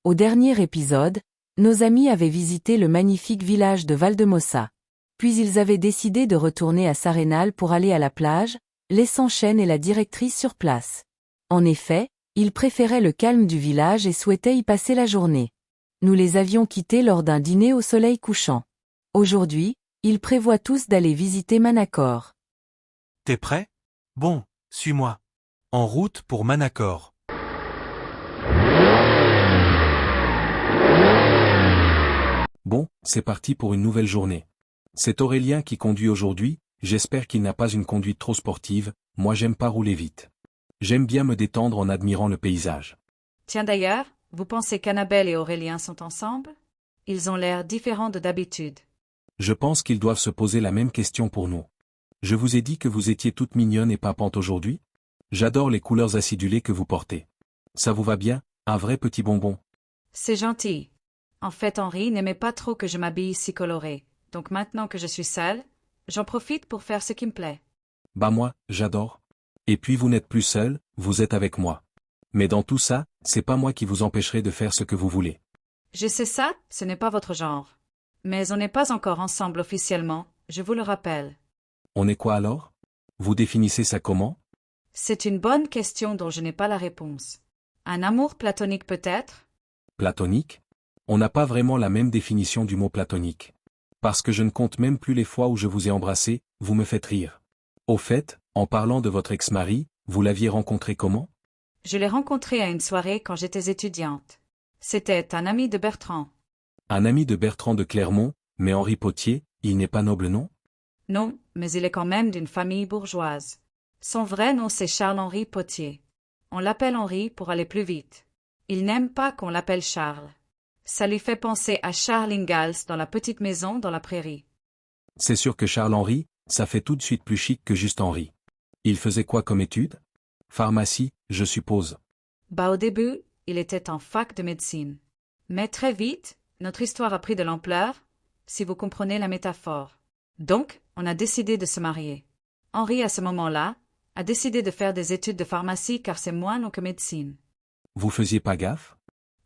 Au dernier épisode, nos amis avaient visité le magnifique village de Valdemossa. Puis ils avaient décidé de retourner à S'Arenal pour aller à la plage, laissant Chen et la directrice sur place. En effet, ils préféraient le calme du village et souhaitaient y passer la journée. Nous les avions quittés lors d'un dîner au soleil couchant. Aujourd'hui, ils prévoient tous d'aller visiter Manacor. T'es prêt? Bon, suis-moi. En route pour Manacor. Bon, c'est parti pour une nouvelle journée. C'est Aurélien qui conduit aujourd'hui, j'espère qu'il n'a pas une conduite trop sportive, moi j'aime pas rouler vite. J'aime bien me détendre en admirant le paysage. Tiens d'ailleurs, vous pensez qu'Annabelle et Aurélien sont ensemble? Ils ont l'air différents de d'habitude. Je pense qu'ils doivent se poser la même question pour nous. Je vous ai dit que vous étiez toute mignonne et pimpante aujourd'hui? J'adore les couleurs acidulées que vous portez. Ça vous va bien, un vrai petit bonbon? C'est gentil. En fait, Henri n'aimait pas trop que je m'habille si colorée. Donc maintenant que je suis seule, j'en profite pour faire ce qui me plaît. Bah moi, j'adore. Et puis vous n'êtes plus seul, vous êtes avec moi. Mais dans tout ça, c'est pas moi qui vous empêcherai de faire ce que vous voulez. Je sais ça, ce n'est pas votre genre. Mais on n'est pas encore ensemble officiellement, je vous le rappelle. On est quoi alors? Vous définissez ça comment? C'est une bonne question dont je n'ai pas la réponse. Un amour platonique peut-être? Platonique? On n'a pas vraiment la même définition du mot platonique. Parce que je ne compte même plus les fois où je vous ai embrassé, vous me faites rire. Au fait, en parlant de votre ex-mari, vous l'aviez rencontré comment? Je l'ai rencontré à une soirée quand j'étais étudiante. C'était un ami de Bertrand. Un ami de Bertrand de Clermont, mais Henri Potier, il n'est pas noble non? Non, mais il est quand même d'une famille bourgeoise. Son vrai nom c'est Charles-Henri Potier. On l'appelle Henri pour aller plus vite. Il n'aime pas qu'on l'appelle Charles. Ça lui fait penser à Charles Ingalls dans la petite maison dans la prairie. C'est sûr que Charles-Henri, ça fait tout de suite plus chic que juste Henri. Il faisait quoi comme étude? Pharmacie, je suppose. Au début, il était en fac de médecine. Mais très vite, notre histoire a pris de l'ampleur, si vous comprenez la métaphore. Donc, on a décidé de se marier. Henri, à ce moment-là, a décidé de faire des études de pharmacie car c'est moins long que médecine. Vous faisiez pas gaffe?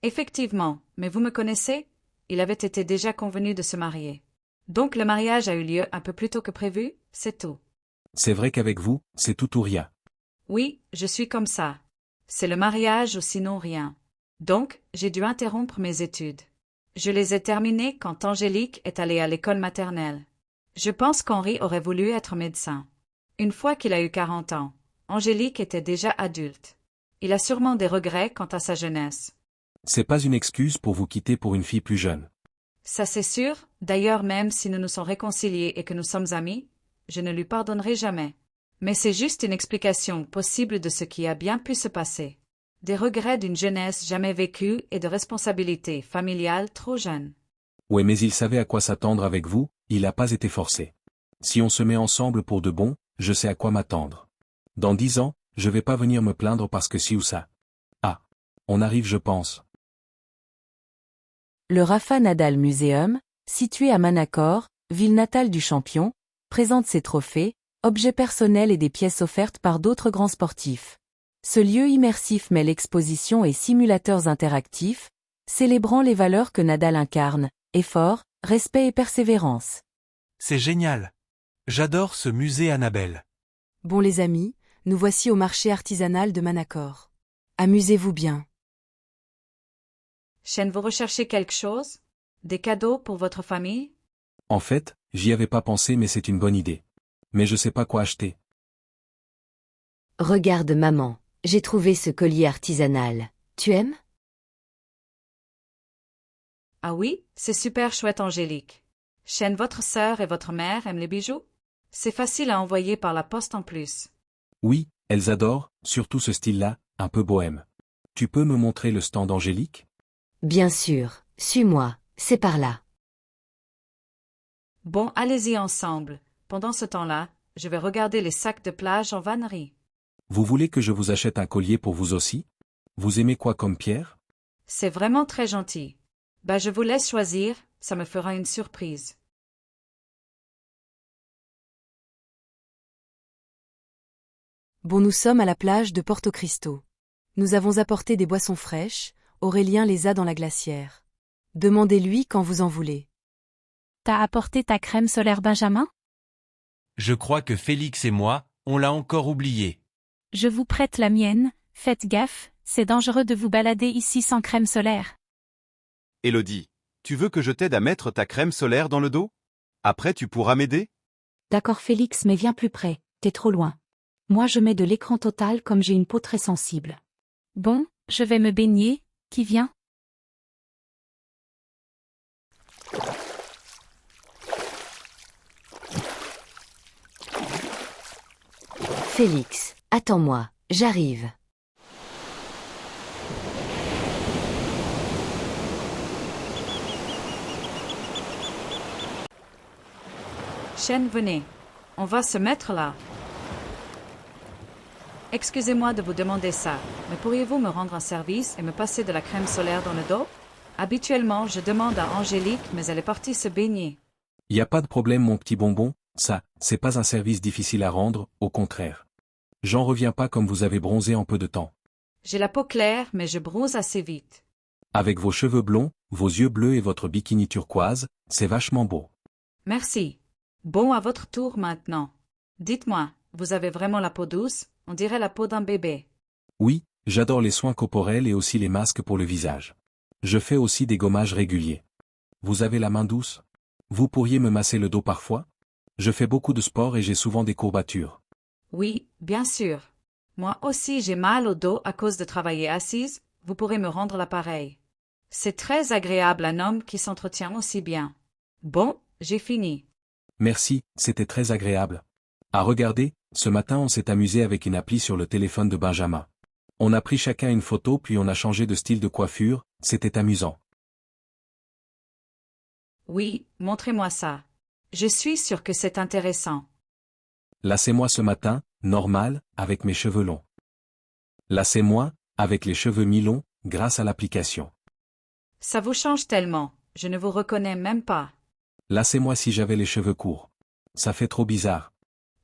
Effectivement, mais vous me connaissez? Il avait été déjà convenu de se marier. Donc le mariage a eu lieu un peu plus tôt que prévu, c'est tout. C'est vrai qu'avec vous, c'est tout ou rien. Oui, je suis comme ça. C'est le mariage ou sinon rien. Donc, j'ai dû interrompre mes études. Je les ai terminées quand Angélique est allée à l'école maternelle. Je pense qu'Henri aurait voulu être médecin. Une fois qu'il a eu 40 ans, Angélique était déjà adulte. Il a sûrement des regrets quant à sa jeunesse. C'est pas une excuse pour vous quitter pour une fille plus jeune. Ça c'est sûr, d'ailleurs même si nous nous sommes réconciliés et que nous sommes amis, je ne lui pardonnerai jamais. Mais c'est juste une explication possible de ce qui a bien pu se passer. Des regrets d'une jeunesse jamais vécue et de responsabilités familiales trop jeunes. Ouais, mais il savait à quoi s'attendre avec vous, il n'a pas été forcé. Si on se met ensemble pour de bon, je sais à quoi m'attendre. Dans 10 ans, je vais pas venir me plaindre parce que si ou ça. Ah. On arrive je pense. Le Rafa Nadal Museum, situé à Manacor, ville natale du champion, présente ses trophées, objets personnels et des pièces offertes par d'autres grands sportifs. Ce lieu immersif mêle expositions et simulateurs interactifs, célébrant les valeurs que Nadal incarne, effort, respect et persévérance. C'est génial. J'adore ce musée Annabelle. Bon les amis, nous voici au marché artisanal de Manacor. Amusez-vous bien. Chen, vous recherchez quelque chose? Des cadeaux pour votre famille? En fait, j'y avais pas pensé mais c'est une bonne idée. Mais je sais pas quoi acheter. Regarde maman, j'ai trouvé ce collier artisanal. Tu aimes? Ah oui, c'est super chouette Angélique. Chen, votre sœur et votre mère aiment les bijoux? C'est facile à envoyer par la poste en plus. Oui, elles adorent, surtout ce style-là, un peu bohème. Tu peux me montrer le stand Angélique? Bien sûr, suis-moi, c'est par là. Bon, allez-y ensemble. Pendant ce temps-là, je vais regarder les sacs de plage en vannerie. Vous voulez que je vous achète un collier pour vous aussi? Vous aimez quoi comme pierre? C'est vraiment très gentil. Je vous laisse choisir, ça me fera une surprise. Bon, nous sommes à la plage de Porto Cristo. Nous avons apporté des boissons fraîches, Aurélien les a dans la glacière. Demandez-lui quand vous en voulez. T'as apporté ta crème solaire Benjamin? Je crois que Félix et moi, on l'a encore oublié. Je vous prête la mienne, faites gaffe, c'est dangereux de vous balader ici sans crème solaire. Élodie, tu veux que je t'aide à mettre ta crème solaire dans le dos? Après tu pourras m'aider? D'accord Félix, mais viens plus près, t'es trop loin. Moi je mets de l'écran total comme j'ai une peau très sensible. Bon, je vais me baigner, qui vient? Félix, attends-moi, j'arrive. Chêne, venez. On va se mettre là. Excusez-moi de vous demander ça, mais pourriez-vous me rendre un service et me passer de la crème solaire dans le dos? Habituellement, je demande à Angélique, mais elle est partie se baigner. Y a pas de problème mon petit bonbon, ça, c'est pas un service difficile à rendre, au contraire. J'en reviens pas comme vous avez bronzé en peu de temps. J'ai la peau claire, mais je bronze assez vite. Avec vos cheveux blonds, vos yeux bleus et votre bikini turquoise, c'est vachement beau. Merci. Bon, à votre tour maintenant. Dites-moi, vous avez vraiment la peau douce? On dirait la peau d'un bébé. Oui, j'adore les soins corporels et aussi les masques pour le visage. Je fais aussi des gommages réguliers. Vous avez la main douce? Vous pourriez me masser le dos parfois? Je fais beaucoup de sport et j'ai souvent des courbatures. Oui, bien sûr. Moi aussi j'ai mal au dos à cause de travailler assise, vous pourrez me rendre l'appareil. C'est très agréable un homme qui s'entretient aussi bien. Bon, j'ai fini. Merci, c'était très agréable. À regarder, ce matin on s'est amusé avec une appli sur le téléphone de Benjamin. On a pris chacun une photo puis on a changé de style de coiffure, c'était amusant. Oui, montrez-moi ça. Je suis sûre que c'est intéressant. Là c'est moi ce matin, normal, avec mes cheveux longs. Là c'est moi, avec les cheveux mi-longs, grâce à l'application. Ça vous change tellement, je ne vous reconnais même pas. Là c'est moi si j'avais les cheveux courts. Ça fait trop bizarre.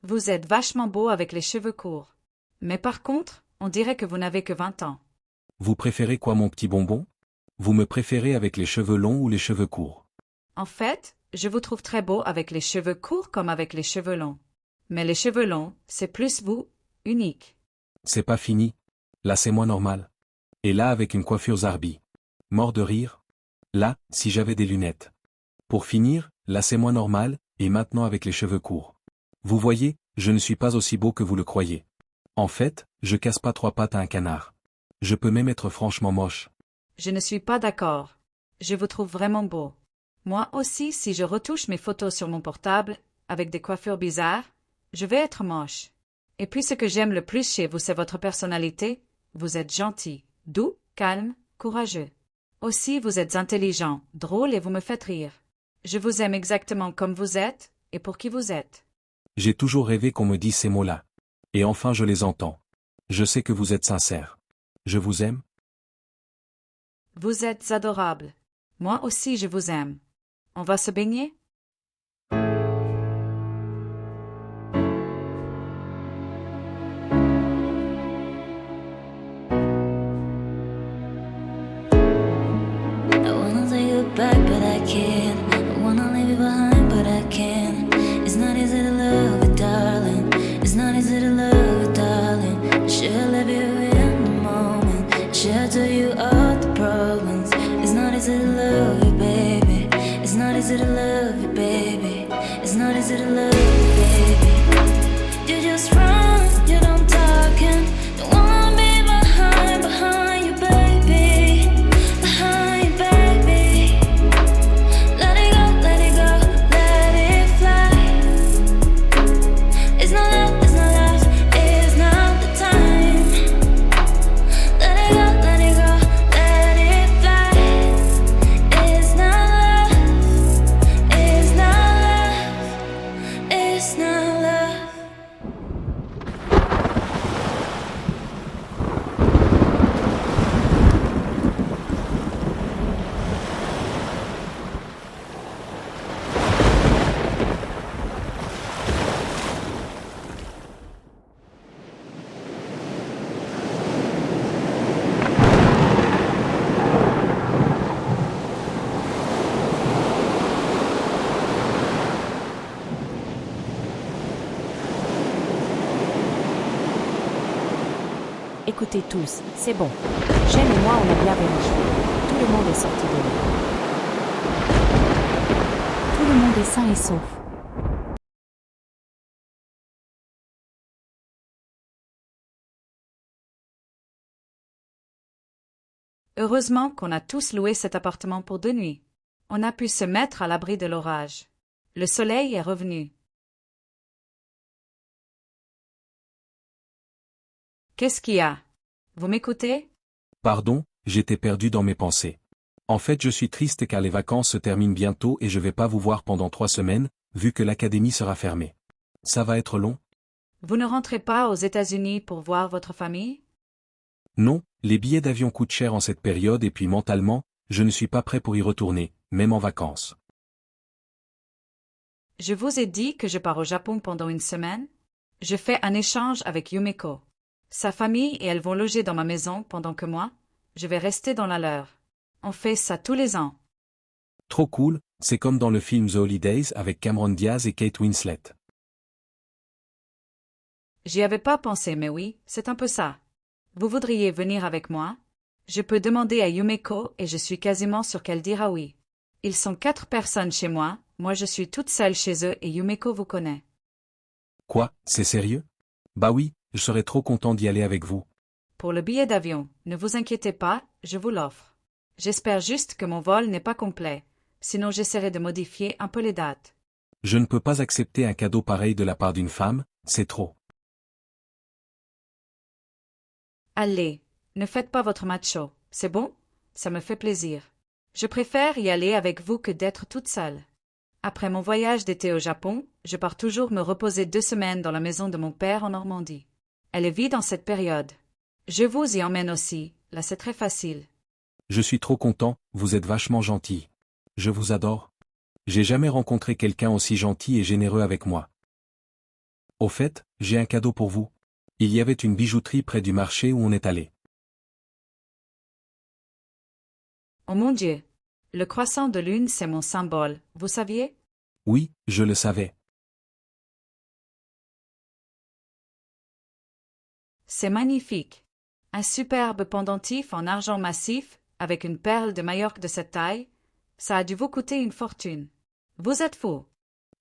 Vous êtes vachement beau avec les cheveux courts. Mais par contre, on dirait que vous n'avez que 20 ans. Vous préférez quoi mon petit bonbon? Vous me préférez avec les cheveux longs ou les cheveux courts? En fait, je vous trouve très beau avec les cheveux courts comme avec les cheveux longs. Mais les cheveux longs, c'est plus vous, unique. C'est pas fini. Là c'est moi normal. Et là avec une coiffure Zarbi. Mort de rire. Là, si j'avais des lunettes. Pour finir, là c'est moi normal, et maintenant avec les cheveux courts. Vous voyez, je ne suis pas aussi beau que vous le croyez. En fait, je casse pas trois pattes à un canard. Je peux même être franchement moche. Je ne suis pas d'accord. Je vous trouve vraiment beau. Moi aussi, si je retouche mes photos sur mon portable, avec des coiffures bizarres, je vais être moche. Et puis ce que j'aime le plus chez vous, c'est votre personnalité. Vous êtes gentil, doux, calme, courageux. Aussi, vous êtes intelligent, drôle et vous me faites rire. Je vous aime exactement comme vous êtes, et pour qui vous êtes. J'ai toujours rêvé qu'on me dise ces mots-là. Et enfin je les entends. Je sais que vous êtes sincère. Je vous aime. Vous êtes adorable. Moi aussi je vous aime. On va se baigner? I wanna take you back but I can't. I wanna leave you behind but I can't. It's not easy to love you, darling. It's not easy to love you, darling. Should love you in the moment. Should tell you all the problems. It's not easy to love you, baby. It's not easy to love you, baby. It's not easy to love you, baby. You just run, you don't talk and don't wanna be behind you, baby. Behind you, baby. Let it go, let it go, let it fly. It's not love, it's not love, it's not the time. Let it go, let it go, let it fly. It's not love, it's not love, it's not love. Écoutez tous, c'est bon. Shane et moi, on a bien vérifié. Tout le monde est sorti de l'eau. Tout le monde est sain et sauf. Heureusement qu'on a tous loué cet appartement pour 2 nuits. On a pu se mettre à l'abri de l'orage. Le soleil est revenu. Qu'est-ce qu'il y a? Vous m'écoutez? Pardon, j'étais perdu dans mes pensées. En fait, je suis triste car les vacances se terminent bientôt et je vais pas vous voir pendant 3 semaines, vu que l'académie sera fermée. Ça va être long? Vous ne rentrez pas aux États-Unis pour voir votre famille? Non, les billets d'avion coûtent cher en cette période et puis mentalement, je ne suis pas prêt pour y retourner, même en vacances. Je vous ai dit que je pars au Japon pendant 1 semaine. Je fais un échange avec Yumeko. Sa famille et elles vont loger dans ma maison pendant que moi, je vais rester dans la leur. On fait ça tous les ans. Trop cool, c'est comme dans le film The Holidays avec Cameron Diaz et Kate Winslet. J'y avais pas pensé, mais oui, c'est un peu ça. Vous voudriez venir avec moi? Je peux demander à Yumeko et je suis quasiment sûre qu'elle dira oui. Ils sont 4 personnes chez moi, moi je suis toute seule chez eux et Yumeko vous connaît. Quoi, c'est sérieux? Bah oui, je serais trop content d'y aller avec vous. Pour le billet d'avion, ne vous inquiétez pas, je vous l'offre. J'espère juste que mon vol n'est pas complet, sinon j'essaierai de modifier un peu les dates. Je ne peux pas accepter un cadeau pareil de la part d'une femme, c'est trop. Allez, ne faites pas votre macho, c'est bon? Ça me fait plaisir. Je préfère y aller avec vous que d'être toute seule. Après mon voyage d'été au Japon, je pars toujours me reposer 2 semaines dans la maison de mon père en Normandie. Elle est vide en cette période. Je vous y emmène aussi, là c'est très facile. Je suis trop content, vous êtes vachement gentil. Je vous adore. J'ai jamais rencontré quelqu'un aussi gentil et généreux avec moi. Au fait, j'ai un cadeau pour vous. Il y avait une bijouterie près du marché où on est allé. Oh mon Dieu! Le croissant de lune c'est mon symbole, vous saviez? Oui, je le savais. C'est magnifique. Un superbe pendentif en argent massif, avec une perle de Majorque de cette taille, ça a dû vous coûter une fortune. Vous êtes fou.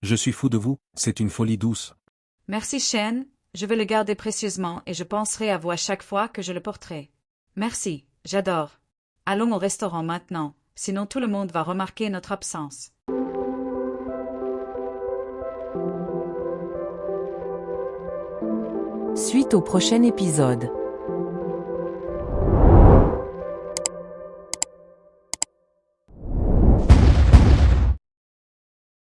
Je suis fou de vous, c'est une folie douce. Merci Shane, je vais le garder précieusement et je penserai à vous à chaque fois que je le porterai. Merci, j'adore. Allons au restaurant maintenant, sinon tout le monde va remarquer notre absence. Suite au prochain épisode.